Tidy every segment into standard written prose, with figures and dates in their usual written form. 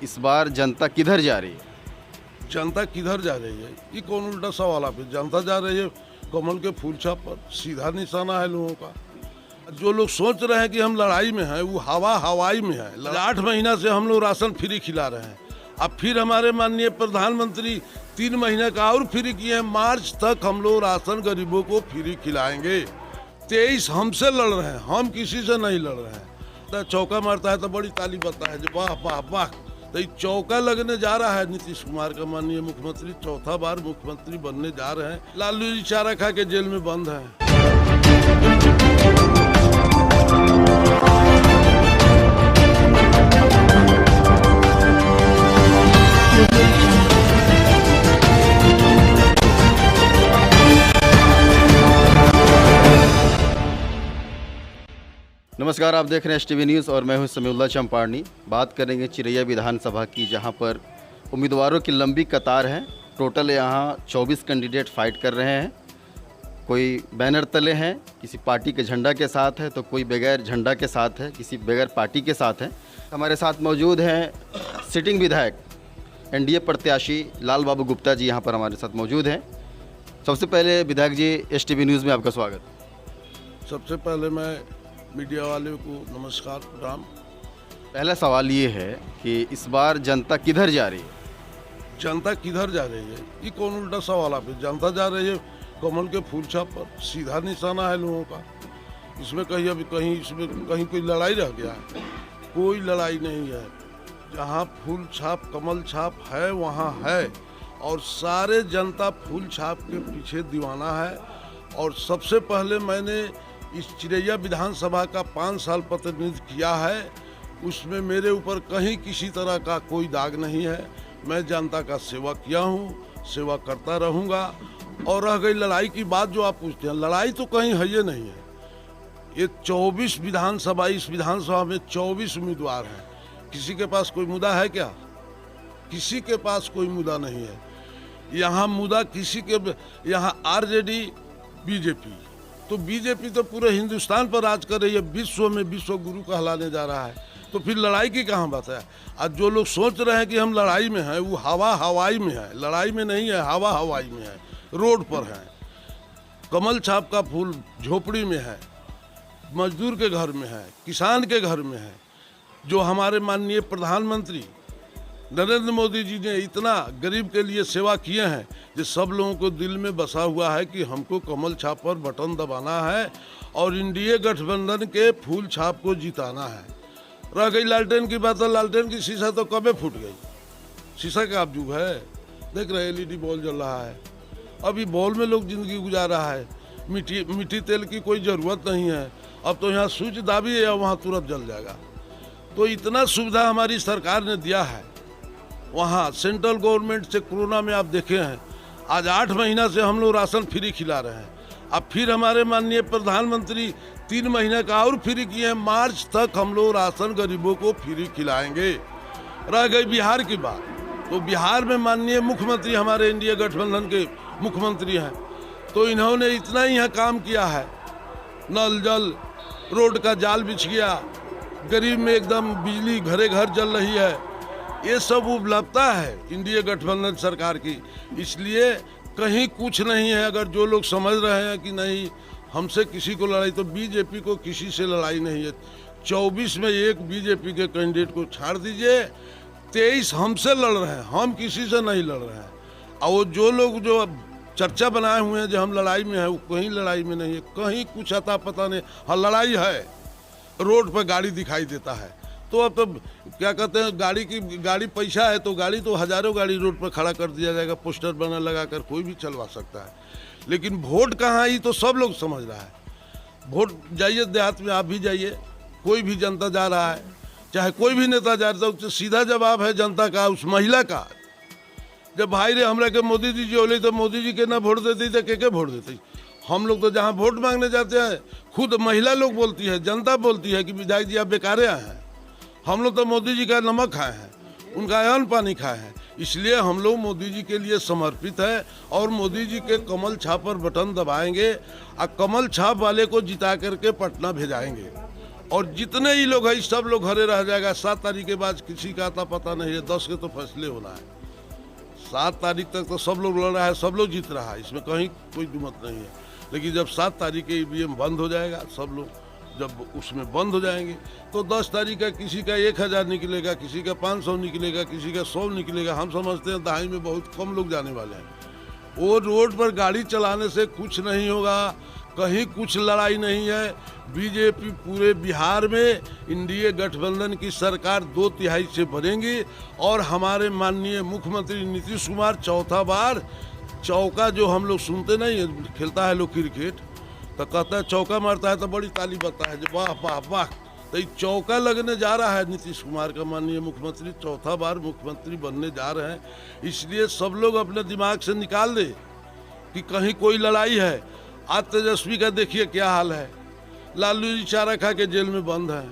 इस बार जनता किधर जा रही है? जनता किधर जा रही है? ये कौन उल्टा सवाल आप? जनता जा रही है कमल के फूल छाप पर। सीधा निशाना है लोगों का। जो लोग सोच रहे हैं कि हम लड़ाई में हैं, वो हवाई में है। 8 महीना से हम लोग राशन फ्री खिला रहे हैं। अब फिर हमारे माननीय प्रधानमंत्री 3 महीने का और फ्री किए हैं। मार्च तक हम लोग राशन गरीबों को फ्री खिलाएंगे। 23 हमसे लड़ रहे हैं, हम किसी से नहीं लड़ रहे हैं। तो चौका मारता है तो बड़ी ताली बजता है, वाह वाह वाह। तो चौका लगने जा रहा है नीतीश कुमार का। माननीय मुख्यमंत्री 4था बार मुख्यमंत्री बनने जा रहे हैं। लालू जी चारा खा के जेल में बंद है। नमस्कार, आप देख रहे हैं STV न्यूज़ और मैं हूं समीउल्लाह चंपारनी। बात करेंगे चिरैया विधानसभा की, जहां पर उम्मीदवारों की लंबी कतार है। टोटल यहां 24 कैंडिडेट फाइट कर रहे हैं। कोई बैनर तले हैं, किसी पार्टी के झंडा के साथ है, तो कोई बगैर झंडा के साथ है, किसी बगैर पार्टी के साथ है। हमारे साथ मौजूद हैं सिटिंग विधायक NDA प्रत्याशी लाल बाबू गुप्ता जी, यहाँ पर हमारे साथ मौजूद हैं। सबसे पहले विधायक जी, STV न्यूज़ में आपका स्वागत। सबसे पहले मैं मीडिया वाले को नमस्कार प्रणाम। पहला सवाल ये है कि इस बार जनता किधर जा रही है? जनता किधर जा रही है? ये कौन उल्टा सवाल आप? जनता जा रही है कमल के फूल छाप पर। सीधा निशाना है लोगों का। इसमें कहीं कोई लड़ाई रह गया है? कोई लड़ाई नहीं है। जहाँ फूल छाप कमल छाप है वहाँ है, और सारे जनता फूल छाप के पीछे दीवाना है। और सबसे पहले मैंने इस चिरैया विधानसभा का 5 साल प्रतिनिधित्व किया है। उसमें मेरे ऊपर कहीं किसी तरह का कोई दाग नहीं है। मैं जनता का सेवा किया हूँ, सेवा करता रहूँगा। और रह गई लड़ाई की बात जो आप पूछते हैं, लड़ाई तो कहीं है ये नहीं है। ये 24 विधानसभा, इस विधानसभा में 24 उम्मीदवार हैं। किसी के पास कोई मुद्दा है क्या? किसी के पास कोई मुद्दा नहीं है। यहाँ मुद्दा किसी के, यहाँ RJD BJP, तो BJP तो पूरे हिंदुस्तान पर राज कर रही है, विश्व में विश्व गुरु कहलाने जा रहा है। तो फिर लड़ाई की कहाँ बात है? आज जो लोग सोच रहे हैं कि हम लड़ाई में हैं, वो हवाई में है। लड़ाई में नहीं है, हवाई में है, रोड पर है। कमल छाप का फूल झोपड़ी में है, मजदूर के घर में है, किसान के घर में है। जो हमारे माननीय प्रधानमंत्री नरेंद्र मोदी जी ने इतना गरीब के लिए सेवा किए हैं, जो सब लोगों को दिल में बसा हुआ है कि हमको कमल छाप पर बटन दबाना है और NDA गठबंधन के फूल छाप को जिताना है। रह गई लालटेन की बात, लालटेन की शीशा तो कबे फूट गई। शीशा का आप युग है, देख रहे LED बॉल जल रहा है। अभी बॉल में लोग जिंदगी गुजार रहा है। मिट्टी तेल की कोई ज़रूरत नहीं है। अब तो यहाँ स्विच दाबी है, वहाँ तुरंत जल जाएगा। तो इतना सुविधा हमारी सरकार ने दिया है। वहाँ सेंट्रल गवर्नमेंट से कोरोना में आप देखे हैं, आज 8 महीना से हम लोग राशन फ्री खिला रहे हैं। अब फिर हमारे माननीय प्रधानमंत्री 3 महीने का और फ्री किए हैं। मार्च तक हम लोग राशन गरीबों को फ्री खिलाएंगे। रह गई बिहार की बात, तो बिहार में माननीय मुख्यमंत्री हमारे NDA गठबंधन के मुख्यमंत्री हैं। तो इन्होंने इतना ही यहाँ काम किया है, नल जल, रोड का जाल बिछ गया, गरीब में एकदम बिजली घरे घर जल रही है। ये सब उपलब्धता है NDA गठबंधन सरकार की। इसलिए कहीं कुछ नहीं है। अगर जो लोग समझ रहे हैं कि नहीं हमसे किसी को लड़ाई, तो BJP को किसी से लड़ाई नहीं है। 24 में एक BJP के कैंडिडेट को छाड़ दीजिए। 23 हमसे लड़ रहे हैं, हम किसी से नहीं लड़ रहे हैं। और वो जो लोग जो चर्चा बनाए हुए हैं जो हम लड़ाई में है, वो कहीं लड़ाई में नहीं है। कहीं कुछ अता पता नहीं। हाँ, लड़ाई है, रोड पर गाड़ी दिखाई देता है। तो अब तो क्या कहते हैं, गाड़ी पैसा है तो गाड़ी तो हजारों गाड़ी रोड पर खड़ा कर दिया जाएगा, पोस्टर बना लगा कर कोई भी चलवा सकता है। लेकिन वोट कहाँ, ही तो सब लोग समझ रहा है। वोट जाइए देहात में, आप भी जाइए, कोई भी जनता जा रहा है, चाहे कोई भी नेता जा रहा है, तो सीधा जवाब है जनता का, उस महिला का। जब भाई रे हमरा के मोदी जी बोले तो मोदी जी के ना वोट देती तो के वोट देती। हम लोग तो जहाँ वोट मांगने जाते हैं, खुद महिला लोग बोलती है, जनता बोलती है कि विधायक जी आप बेकारे आए हैं। हम लोग तो मोदी जी का नमक खाए हैं, उनका अन्न पानी खाए हैं। इसलिए हम लोग मोदी जी के लिए समर्पित है और मोदी जी के कमल छाप पर बटन दबाएंगे और कमल छाप वाले को जिता करके पटना भेजाएंगे। और जितने ही लोग हैं सब लोग घरे रह जाएगा। 7 तारीख के बाद किसी का आता पता नहीं है, 10 के तो फैसले होना है। 7 तारीख तक तो सब लोग लड़ रहा है, सब लोग जीत रहा है, इसमें कहीं कोई दुमत नहीं है। लेकिन जब 7 तारीख के ईवीएम बंद हो जाएगा, सब लोग जब उसमें बंद हो जाएंगे तो 10 तारीख का किसी का 1000 निकलेगा, किसी का 500 निकलेगा, किसी का 100 निकलेगा। हम समझते हैं दहाई में बहुत कम लोग जाने वाले हैं। वो रोड पर गाड़ी चलाने से कुछ नहीं होगा, कहीं कुछ लड़ाई नहीं है। बीजेपी पूरे बिहार में एनडीए गठबंधन की सरकार 2/3 से बनेगी और हमारे माननीय मुख्यमंत्री नीतीश कुमार चौथा बार चौका, जो हम लोग सुनते नहीं है, खेलता है लोग क्रिकेट तो कहता है चौका मारता है तो बड़ी ताली बजता है, वाह वाह वाह। तो ये चौका लगने जा रहा है नीतीश कुमार का, माननीय मुख्यमंत्री चौथा बार मुख्यमंत्री बनने जा रहे हैं। इसलिए सब लोग अपने दिमाग से निकाल दे कि कहीं कोई लड़ाई है। आज तेजस्वी का देखिए क्या हाल है, लालू जी चारा खा के जेल में बंद है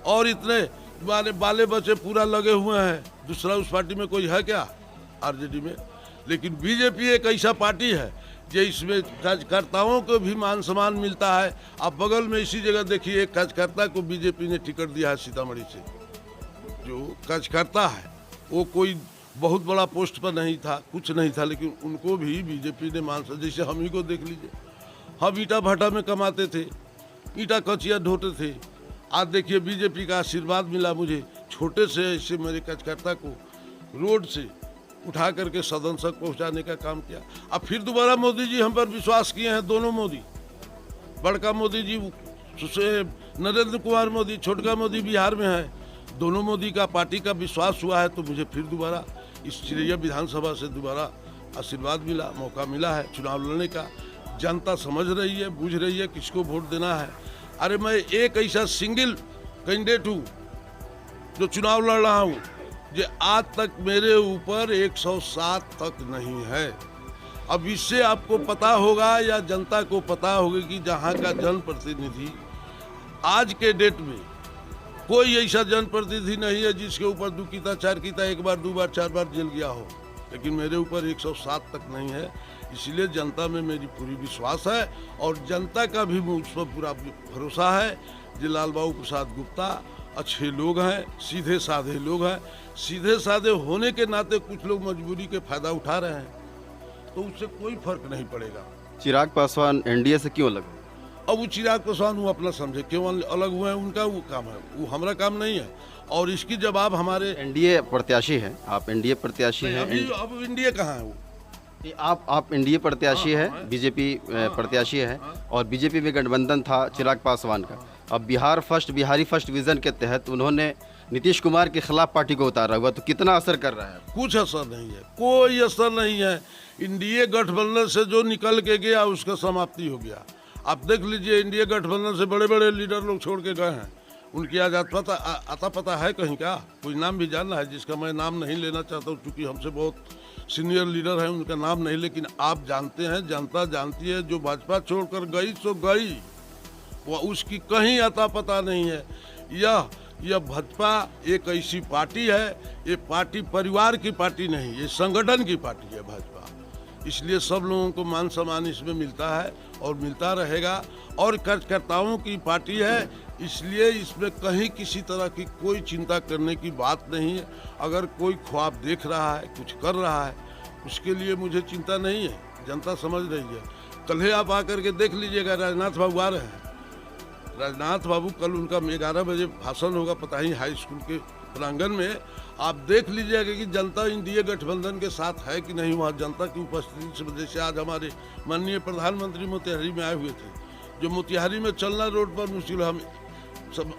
और इतने बाले बच्चे पूरा लगे हुए हैं। दूसरा उस पार्टी में कोई है क्या, आरजेडी में? लेकिन बीजेपी एक ऐसा पार्टी है जो इसमें कार्यकर्ताओं को भी मान सम्मान मिलता है। आप बगल में इसी जगह देखिए, एक कार्यकर्ता को बीजेपी ने टिकट दिया है सीतामढ़ी से। जो कार्यकर्ता है वो कोई बहुत बड़ा पोस्ट पर नहीं था, कुछ नहीं था, लेकिन उनको भी बीजेपी ने मान सम्मान। जैसे हम ही को देख लीजिए, हम ईटा भट्टा में कमाते थे, ईटा कचिया ढोते थे। आज देखिए बीजेपी का आशीर्वाद मिला मुझे, छोटे से ऐसे मेरे कार्यकर्ता को रोड से उठा करके सदन तक पहुंचाने का काम किया। अब फिर दोबारा मोदी जी हम पर विश्वास किए हैं, दोनों मोदी, बड़का मोदी जी नरेंद्र कुमार मोदी, छोटका मोदी बिहार में है। दोनों मोदी का पार्टी का विश्वास हुआ है, तो मुझे फिर दोबारा इस चिरैया विधानसभा से दोबारा आशीर्वाद मिला, मौका मिला है चुनाव लड़ने का। जनता समझ रही है, बूझ रही है किसको वोट देना है। अरे मैं एक ऐसा सिंगल कैंडिडेट हूँ जो चुनाव लड़ रहा हूँ, जो आज तक मेरे ऊपर 107 तक नहीं है। अब इससे आपको पता होगा या जनता को पता होगा कि जहाँ का जनप्रतिनिधि आज के डेट में कोई ऐसा जनप्रतिनिधि नहीं है जिसके ऊपर 2 कीता 4 कीता 1 बार 2 बार 4 बार जेल गया हो, लेकिन मेरे ऊपर 107 तक नहीं है। इसलिए जनता में मेरी पूरी विश्वास है और जनता का भी मुझ पर पूरा भरोसा है। जी लाल बाबू प्रसाद गुप्ता अच्छे लोग हैं, सीधे साधे लोग हैं। सीधे साधे होने के नाते कुछ लोग मजबूरी के फायदा उठा रहे हैं, तो उससे कोई फर्क नहीं पड़ेगा। चिराग पासवान एनडीए से क्यों अलग? अब वो चिराग पासवान वो अपना समझे क्यों अलग हुए हैं, उनका वो काम है, वो हमारा काम नहीं है। और इसकी जवाब हमारे एनडीए प्रत्याशी हैं, आप एनडीए प्रत्याशी हैं। अब इंडिया कहाँ है वो? आप एनडीए प्रत्याशी है, बीजेपी प्रत्याशी है और बीजेपी में गठबंधन था चिराग पासवान का। अब बिहारी फर्स्ट विजन के तहत उन्होंने नीतीश कुमार के खिलाफ पार्टी को उतारा हुआ, तो कितना असर कर रहा है? कुछ असर नहीं है, कोई असर नहीं है। इंडिया गठबंधन से जो निकल के गया उसका समाप्ति हो गया। आप देख लीजिए, इंडिया गठबंधन से बड़े बड़े लीडर लोग छोड़ के गए हैं। उनकी आज आता पता है कहीं का? कोई नाम भी जानना है जिसका मैं नाम नहीं लेना चाहता हूँ, क्योंकि हमसे बहुत सीनियर लीडर हैं, उनका नाम नहीं। लेकिन आप जानते हैं, जनता जानती है, जो भाजपा छोड़कर गई सो गई, वह उसकी कहीं आता पता नहीं है। यह भाजपा एक ऐसी पार्टी है, ये पार्टी परिवार की पार्टी नहीं, ये संगठन की पार्टी है भाजपा। इसलिए सब लोगों को मान सम्मान इसमें मिलता है और मिलता रहेगा। और कार्यकर्ताओं की पार्टी है, इसलिए इसमें कहीं किसी तरह की कोई चिंता करने की बात नहीं है। अगर कोई ख्वाब देख रहा है, कुछ कर रहा है, उसके लिए मुझे चिंता नहीं है, जनता समझ रही है। कल ही आप आकर के देख लीजिएगा, राजनाथ बाबू आ रहे हैं। राजनाथ बाबू कल उनका 11 बजे भाषण होगा, पता ही हाई स्कूल के प्रांगण में। आप देख लीजिएगा कि जनता इंडिया गठबंधन के साथ है कि नहीं। वहाँ जनता की उपस्थिति की वजह से आज हमारे माननीय प्रधानमंत्री मोतिहारी में आए हुए थे। जो मोतिहारी में चलना रोड पर मुश्किल, हम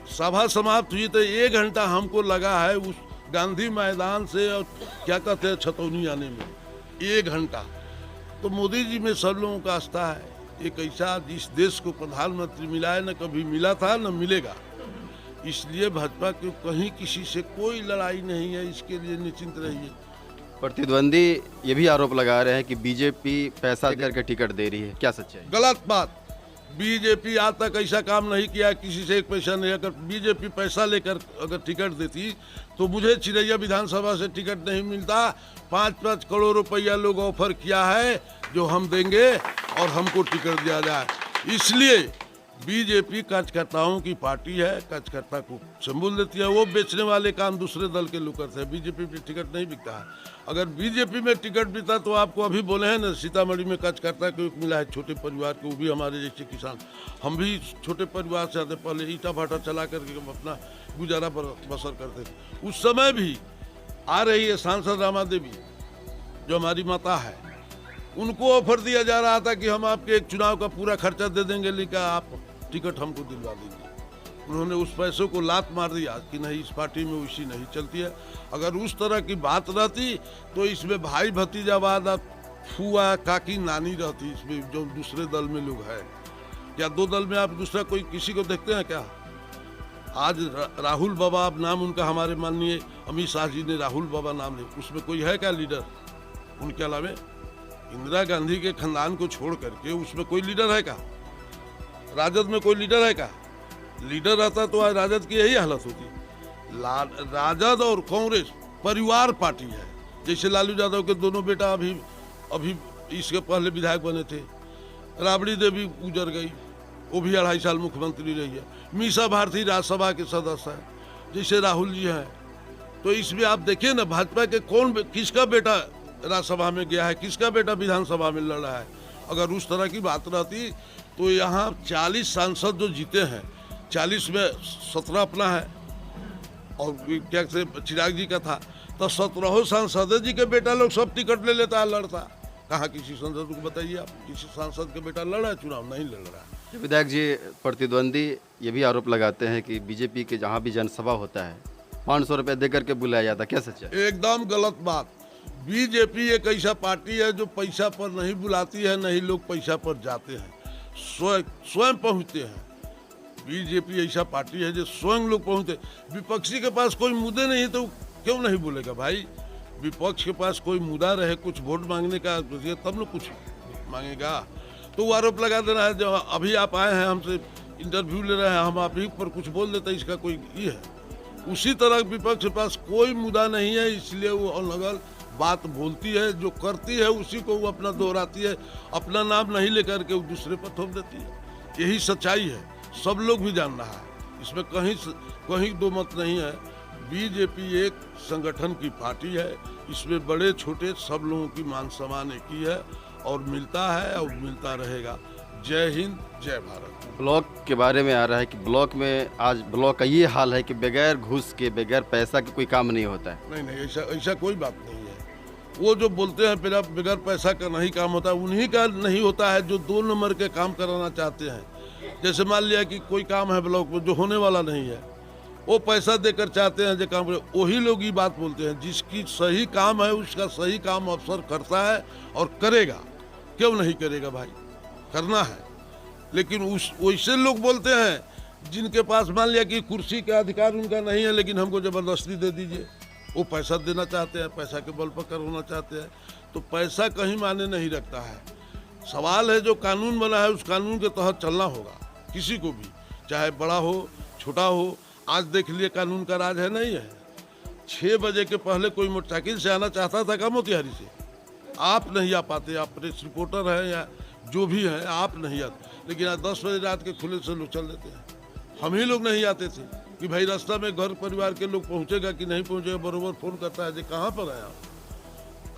सभा समाप्त हुई तो 1 घंटा हमको लगा है उस गांधी मैदान से और क्या कहते हैं छतौनी आने में, 1 घंटा। तो मोदी जी में सब लोगों का आस्था है। एक ऐसा जिस देश को प्रधानमंत्री मिला है, न कभी मिला था न मिलेगा। इसलिए भाजपा की कहीं किसी से कोई लड़ाई नहीं है, इसके लिए निश्चिंत रहिए। प्रतिद्वंदी ये भी आरोप लगा रहे हैं कि बीजेपी पैसा करके टिकट दे रही है, क्या सच्चाई? गलत बात। बीजेपी आज तक ऐसा काम नहीं किया, किसी से 1 पैसा नहीं। अगर बीजेपी पैसा लेकर अगर टिकट देती तो मुझे चिरैया विधानसभा से टिकट नहीं मिलता। 5-5 करोड़ रुपया लोग ऑफर किया है जो हम देंगे और हमको टिकट दिया जाए। इसलिए बीजेपी कार्यकर्ताओं की पार्टी है, कार्यकर्ता को संबोल देती है। वो बेचने वाले काम दूसरे दल के लोग करते हैं। बीजेपी में टिकट नहीं बिकता है। अगर बीजेपी में टिकट बिकता तो आपको अभी बोले हैं ना, सीतामढ़ी में कार्यकर्ता को एक मिला है छोटे परिवार को, वो भी हमारे जैसे किसान। हम भी छोटे परिवार से आते, पहले ईटा भाटा चला करके हम अपना गुजारा बसर करते थे। उस समय भी आ रही है सांसद रामा देवी, जो हमारी माता है, उनको ऑफर दिया जा रहा था कि हम आपके एक चुनाव का पूरा खर्चा दे देंगे, लेकिन आप टिकट हमको दिलवा देंगे। उन्होंने उस पैसों को लात मार दिया कि नहीं, इस पार्टी में वैसी नहीं चलती है। अगर उस तरह की बात रहती तो इसमें भाई भतीजावाद, फुआ काकी नानी रहती इसमें, जो दूसरे दल में लोग हैं। क्या दो दल में आप दूसरा कोई किसी को देखते हैं क्या? आज राहुल बाबा, अब नाम उनका हमारे माननीय अमित शाह जी ने राहुल बाबा नाम लिया, उसमें कोई है क्या लीडर? उनके अलावा इंदिरा गांधी के खानदान को छोड़ करके उसमें कोई लीडर है क्या? राजद में कोई लीडर है क्या? लीडर रहता तो आज राजद की यही हालत होती। राजद और कांग्रेस परिवार पार्टी है। जैसे लालू यादव के दोनों बेटा अभी इसके पहले विधायक बने थे। राबड़ी देवी गुजर गई, वो भी 2.5 साल मुख्यमंत्री रही है। मीसा भारती राज्यसभा के सदस्य है, जैसे राहुल जी हैं। तो इसमें आप देखिए ना, भाजपा के किसका बेटा राज्यसभा में गया है, किसका बेटा विधानसभा में लड़ रहा है। अगर उस तरह की बात रहती तो यहाँ 40 सांसद जो जीते हैं, 40 में 17 अपना है और क्या से चिराग जी का था, तो 17 सांसद जी के बेटा लोग सब टिकट ले लेता है, लड़ता। कहाँ किसी सांसद को बताइए आप, किसी सांसद के बेटा लड़ रहा है चुनाव? नहीं लड़ रहा है। विधायक जी प्रतिद्वंदी ये भी आरोप लगाते हैं कि बीजेपी के जहाँ भी जनसभा होता है 500 रुपये दे करके बुलाया जाता है, क्या सच है? एकदम गलत बात। बीजेपी एक ऐसा पार्टी है जो पैसा पर नहीं बुलाती है, नहीं लोग पैसा पर जाते हैं, स्वयं पहुंचते हैं। बीजेपी ऐसा पार्टी है जो स्वयं लोग पहुंचते। विपक्षी के पास कोई मुद्दे नहीं तो क्यों नहीं बोलेगा भाई? विपक्ष के पास कोई मुद्दा रहे, कुछ वोट मांगने का, तब लोग कुछ मांगेगा। तो वो आरोप लगा दे रहा है, जो अभी आप आए हैं हमसे इंटरव्यू ले रहे हैं, हम आप ही पर कुछ बोल देते हैं, इसका कोई ये है? उसी तरह विपक्ष के पास कोई मुद्दा नहीं है, इसलिए वो अलग बात बोलती है, जो करती है उसी को वो अपना दोहराती है, अपना नाम नहीं लेकर के वो दूसरे पर थोप देती है। यही सच्चाई है, सब लोग भी जान रहा है, इसमें कहीं दो मत नहीं है। बीजेपी एक संगठन की पार्टी है, इसमें बड़े छोटे सब लोगों की मान सम्मान एक ही है और मिलता है और मिलता रहेगा। जय हिंद, जय भारत। ब्लॉक के बारे में आ रहा है कि ब्लॉक में आज ब्लॉक का ये हाल है कि बगैर घूस के, बगैर पैसा के कोई काम नहीं होता है। नहीं, ऐसा कोई बात नहीं है। वो जो बोलते हैं फिर बगैर पैसा का नहीं काम होता, उन्हीं का नहीं होता है जो 2 नंबर के काम कराना चाहते हैं। जैसे मान लिया कि कोई काम है ब्लॉक में जो होने वाला नहीं है, वो पैसा देकर चाहते हैं जो काम करे, वही लोग ये बात बोलते हैं। जिसकी सही काम है उसका सही काम अफसर करता है और करेगा, क्यों नहीं करेगा भाई? करना है। लेकिन वैसे लोग बोलते हैं जिनके पास मान लिया कि कुर्सी का अधिकार उनका नहीं है, लेकिन हमको ज़बरदस्ती दे दीजिए। वो पैसा देना चाहते हैं, पैसा के बल पर करवाना चाहते हैं। तो पैसा कहीं मायने नहीं रखता है। सवाल है जो कानून बना है उस कानून के तहत चलना होगा, किसी को भी, चाहे बड़ा हो छोटा हो। आज देख लिए कानून का राज है नहीं है। 6 बजे के पहले कोई मोटरसाइकिल से आना चाहता था क्या मोतिहारी से? आप नहीं आ पाते, आप प्रेस रिपोर्टर हैं या जो भी हैं, आप नहीं आते। लेकिन आज 10 बजे रात के खुले से लोग चल देते हैं। हम ही लोग नहीं आते थे कि भाई रास्ता में घर परिवार के लोग पहुंचेगा कि नहीं पहुंचेगा, बरोबर फोन करता है जी कहाँ पर है आप,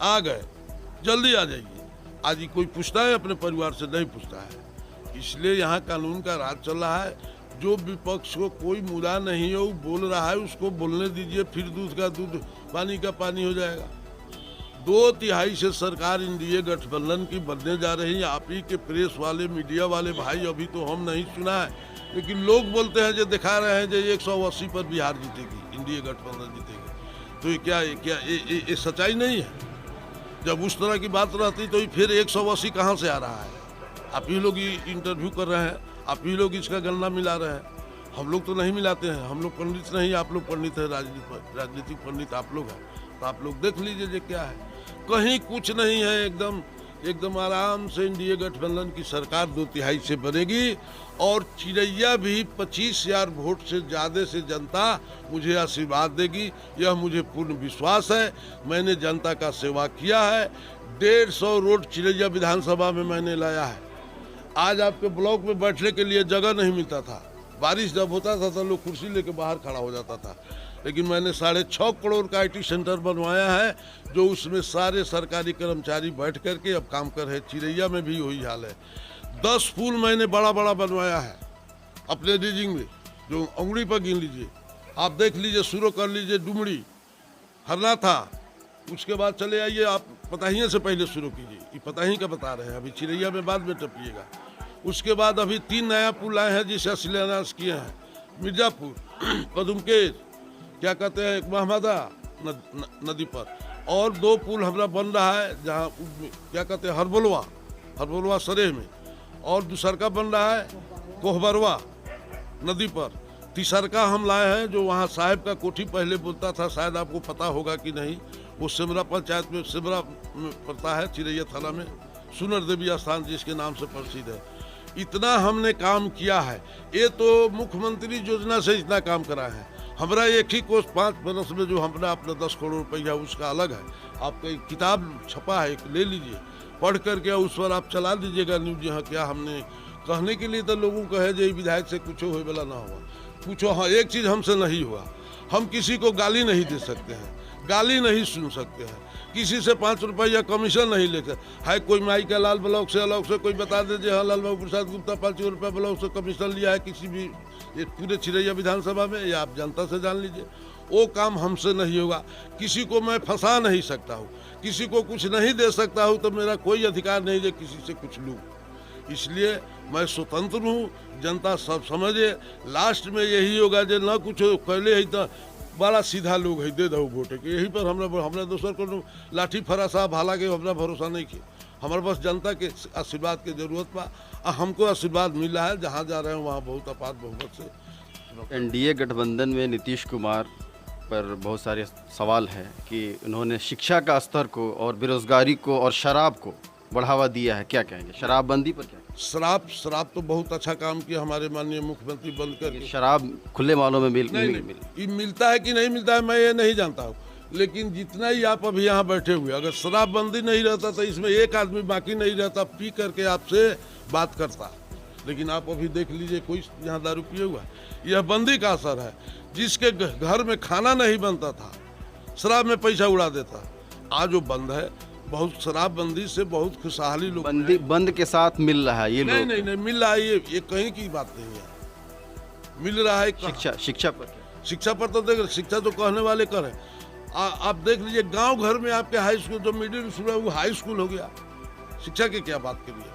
आ गए, जल्दी आ जाइए। आज कोई पूछता है अपने परिवार से? नहीं पूछता है। इसलिए यहाँ कानून का राज चल रहा है। जो विपक्ष को कोई मुद्दा नहीं हो, बोल रहा है, उसको बोलने दीजिए, फिर दूध का दूध पानी का पानी हो जाएगा। 2/3 से सरकार एनडीए गठबंधन की बनने जा रही है। आप ही के प्रेस वाले, मीडिया वाले भाई, अभी तो हम नहीं सुना है, लेकिन लोग बोलते हैं जो दिखा रहे हैं जो 180 पर बिहार जीतेगी, एनडीए गठबंधन जीतेगी। तो ये सच्चाई नहीं है। जब उस तरह की बात रहती तो फिर 180 कहाँ से आ रहा है? आप ही लोग ये इंटरव्यू कर रहे हैं, आप ही लोग इसका गणना मिला रहे हैं। हम लोग तो नहीं मिलाते हैं, हम लोग पंडित नहीं, आप लोग पंडित है, राजनीतिक पंडित आप लोग हैं। तो आप लोग देख लीजिए जो क्या है। कहीं कुछ नहीं है, एकदम आराम से एनडीए गठबंधन की सरकार 2/3 से बनेगी और चिरैया भी 25,000 वोट से ज़्यादा से जनता मुझे आशीर्वाद देगी, यह मुझे पूर्ण विश्वास है। मैंने जनता का सेवा किया है। 150 रोड चिरैया विधानसभा में मैंने लाया है। आज आपके ब्लॉक में बैठने के लिए जगह नहीं मिलता था। बारिश जब होता था तो लोग कुर्सी लेके बाहर खड़ा हो जाता था। लेकिन मैंने 6.5 करोड़ का IT सेंटर बनवाया है, जो उसमें सारे सरकारी कर्मचारी बैठ करके अब काम कर रहे। चिरैया में भी वही हाल है। 10 पुल मैंने बड़ा बड़ा बनवाया है अपने रीजिंग में, जो उंगली पर गिन लीजिए, आप देख लीजिए, शुरू कर लीजिए। डुमड़ी हरना था, उसके बाद चले आइए आप पताहिया से पहले शुरू कीजिए, ये पताही का बता रहे हैं, अभी चिरैया में बाद में टपिएगा। उसके बाद अभी 3 नया पुल आए हैं जिसे शिलान्यास किए हैं। मिर्जापुर, कदुमकेर, क्या कहते हैं, एक महमदा नदी पर, और 2 पुल हमारा बन रहा है जहाँ क्या कहते हैं हरबोलवा सरेह में, और दूसरका बन रहा है कोहबरवा नदी पर। तीसरका हम लाए हैं जो वहाँ साहेब का कोठी पहले बोलता था, शायद आपको पता होगा कि नहीं, वो सिमरा पंचायत में, सिमरा में पड़ता है, चिरैया थाना में, सुनर देवी स्थान जिसके नाम से प्रसिद्ध है। इतना हमने काम किया है। ये तो मुख्यमंत्री योजना से इतना काम करा है। हमारा एक ही कोर्स 5 बरस में जो हमारा अपना 10 करोड़ रुपया उसका अलग है। आपका एक किताब छपा है, एक ले लीजिए, पढ़ करके उस पर आप चला दीजिएगा न्यूज। यहाँ क्या हमने कहने के लिए तो लोगों को है जो विधायक से कुछ हो वाला ना हुआ, पूछो। हाँ, एक चीज़ हमसे नहीं हुआ, हम किसी को गाली नहीं दे सकते हैं, गाली नहीं सुन सकते हैं, किसी से 5 रुपया कमीशन नहीं ले सकते। है कोई माई का लाल ब्लॉक से अलग से कोई बता दीजिए, हाँ लाल बाबू प्रसाद गुप्ता 5 रुपया ब्लॉक से कमीशन लिया है किसी भी पूरे चिरैया विधानसभा में, या आप जनता से जान लीजिए। वो काम हमसे नहीं होगा। किसी को मैं फंसा नहीं सकता हूँ, किसी को कुछ नहीं दे सकता हूँ, तो मेरा कोई अधिकार नहीं है किसी से कुछ लूँ। इसलिए मैं स्वतंत्र हूँ, जनता सब समझे। लास्ट में यही होगा जो ना कुछ पहले ही तो बड़ा सीधा लोग है, दे दो वोट के, यही पर हमरा दोसर को लाठी फरा साहब हालांकि हमरा भरोसा नहीं किया। हमारे पास जनता के आशीर्वाद की जरूरत बा, हमको आशीर्वाद मिला है। जहाँ जा रहे हैं वहाँ बहुत अपार बहुमत से। NDA गठबंधन में नीतीश कुमार पर बहुत सारे सवाल हैं कि उन्होंने शिक्षा का स्तर को और बेरोजगारी को और शराब को बढ़ावा दिया है, क्या कहेंगे? शराबबंदी पर क्या? शराब तो बहुत अच्छा काम किया हमारे माननीय मुख्यमंत्री बंद करके। शराब खुले मालों में मिलता है कि नहीं मिलता है मैं ये नहीं जानता हूँ, लेकिन जितना ही आप अभी यहाँ बैठे हुए, अगर शराबबंदी नहीं रहता तो इसमें एक आदमी बाकी नहीं रहता पी करके आपसे बात करता। लेकिन आप अभी देख लीजिए, कोई यहाँ दारू पिए हुआ है। यह बंदी का असर है। जिसके घर में खाना नहीं बनता था, शराब में पैसा उड़ा देता, आज वो बंद है। बहुत शराबबंदी से बहुत खुशहाली लोग बंद के साथ मिल रहा है। ये नहीं मिल रहा है, ये कहीं की बात नहीं है, मिल रहा है। शिक्षा पर तो देख, शिक्षा तो कहने वाले करें। आप देख लीजिए, गांव घर में आपके हाई स्कूल, जो मिडिल स्कूल है वो हाई स्कूल हो गया। शिक्षा की क्या बात करिए।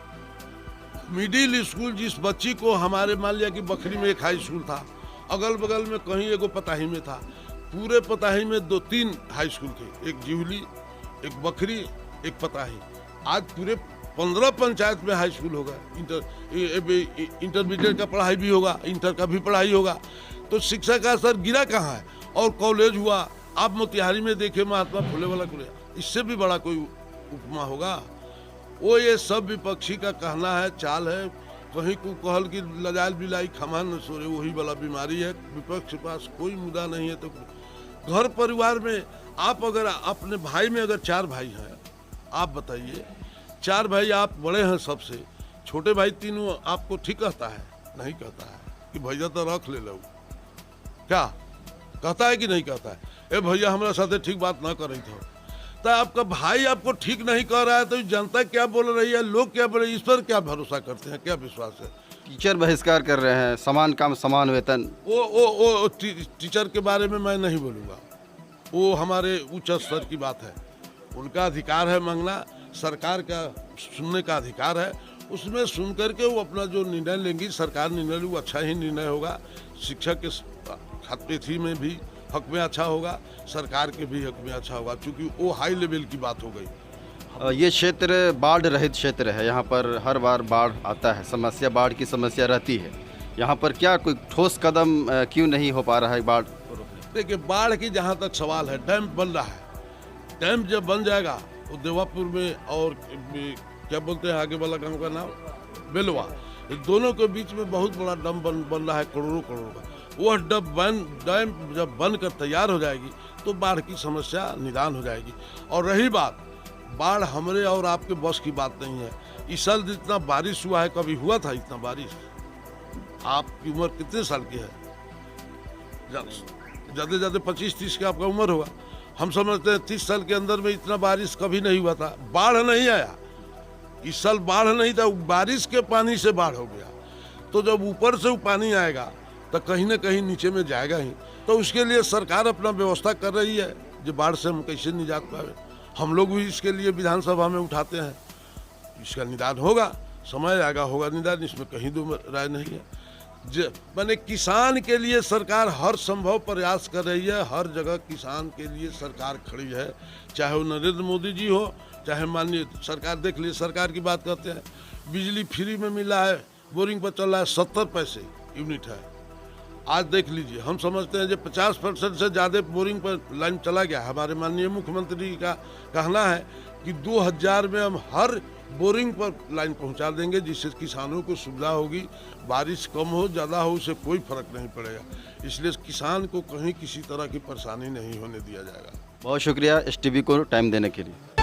मिडिल स्कूल जिस बच्ची को, हमारे मान लिया कि बखरी में एक हाई स्कूल था, अगल बगल में कहीं एगो पताही में था, पूरे पताही में 2-3 हाई स्कूल थे, एक जिहुली, एक बखरी, एक पताही। आज पूरे 15 पंचायत में हाई स्कूल होगा, इंटरमीडिएट का पढ़ाई भी होगा, इंटर का भी पढ़ाई होगा। तो शिक्षा का असर गिरा कहाँ है? और कॉलेज हुआ, आप मोतिहारी में देखे महात्मा फुले वाला कॉलेज, इससे भी बड़ा कोई उपमा होगा? वो ये सब विपक्षी का कहना है, चाल है। कहीं को कहल कि लजाल बिलाई खमा न सोरे, वही वाला बीमारी है। विपक्ष के पास कोई मुद्दा नहीं है। तो घर परिवार में आप अगर अपने भाई में अगर 4 भाई हैं, आप बताइए, 4 भाई आप बड़े हैं सबसे, छोटे भाई तीनों आपको ठीक कहता है? नहीं कहता है कि भैया तो रख ले लो, क्या कहता है कि नहीं कहता है? ए भैया हमारे साथ ठीक बात ना कर रही थो, तो आपका भाई आपको ठीक नहीं कह रहा है, तो जनता क्या बोल रही है, लोग क्या बोल रहे हैं, इस पर क्या भरोसा करते हैं, क्या विश्वास है? टीचर बहिष्कार कर रहे हैं, समान काम समान वेतन। वो टीचर के बारे में मैं नहीं बोलूँगा, वो हमारे उच्च स्तर की बात है। उनका अधिकार है मांगना, सरकार का सुनने का अधिकार है। उसमें सुन करके वो अपना जो निर्णय लेंगी, सरकार निर्णय ले, वो अच्छा ही निर्णय होगा। शिक्षक के छात्रवृत्ति में भी हक में अच्छा होगा, सरकार के भी हक में अच्छा होगा, क्योंकि वो हाई लेवल की बात हो गई। ये क्षेत्र बाढ़ रहित क्षेत्र है, यहाँ पर हर बार बाढ़ आता है, समस्या बाढ़ की समस्या रहती है। यहाँ पर क्या कोई ठोस कदम क्यों नहीं हो पा रहा है बाढ़? देखिए, बाढ़ की जहाँ तक सवाल है, डैम बन रहा है। डैम जब बन जाएगा, वो देवापुर में और क्या बोलते हैं आगे वाला गांव का नाम, बेलवा, दोनों के बीच में बहुत बड़ा डैम बन रहा है, करोड़ों का। वह डैम जब बनकर तैयार हो जाएगी तो बाढ़ की समस्या निदान हो जाएगी। और रही बात, बाढ़ हमारे और आपके बस की बात नहीं है। इस साल जितना बारिश हुआ है कभी हुआ था इतना बारिश? आपकी उम्र कितने साल की है? ज़्यादा ज़्यादा 25-30 की आपका उम्र होगा। हम समझते हैं 30 साल के अंदर में इतना बारिश कभी नहीं हुआ था। बाढ़ नहीं आया, इस साल बाढ़ नहीं था, बारिश के पानी से बाढ़ हो गया। तो जब ऊपर से वो पानी आएगा तो कहीं ना कहीं नीचे में जाएगा ही। तो उसके लिए सरकार अपना व्यवस्था कर रही है, जो बाढ़ से हम कैसे निजात पावे। हम लोग भी इसके लिए विधानसभा में उठाते हैं, इसका निदान होगा, समय आएगा होगा निदान, इसमें कहीं दो राय नहीं है। माने किसान के लिए सरकार हर संभव प्रयास कर रही है, हर जगह किसान के लिए सरकार खड़ी है, चाहे वो नरेंद्र मोदी जी हो, चाहे माननीय सरकार। देख लीजिए, सरकार की बात करते हैं, बिजली फ्री में मिला है, बोरिंग पर चल रहा है, 70 पैसे यूनिट है। आज देख लीजिए, हम समझते हैं जो 50% से ज़्यादा बोरिंग पर लाइन चला गया। हमारे माननीय मुख्यमंत्री का कहना है कि 2000 में हम हर बोरिंग पर लाइन पहुंचा देंगे, जिससे किसानों को सुविधा होगी। बारिश कम हो ज़्यादा हो उससे कोई फर्क नहीं पड़ेगा, इसलिए किसान को कहीं किसी तरह की परेशानी नहीं होने दिया जाएगा। बहुत शुक्रिया STV को टाइम देने के लिए।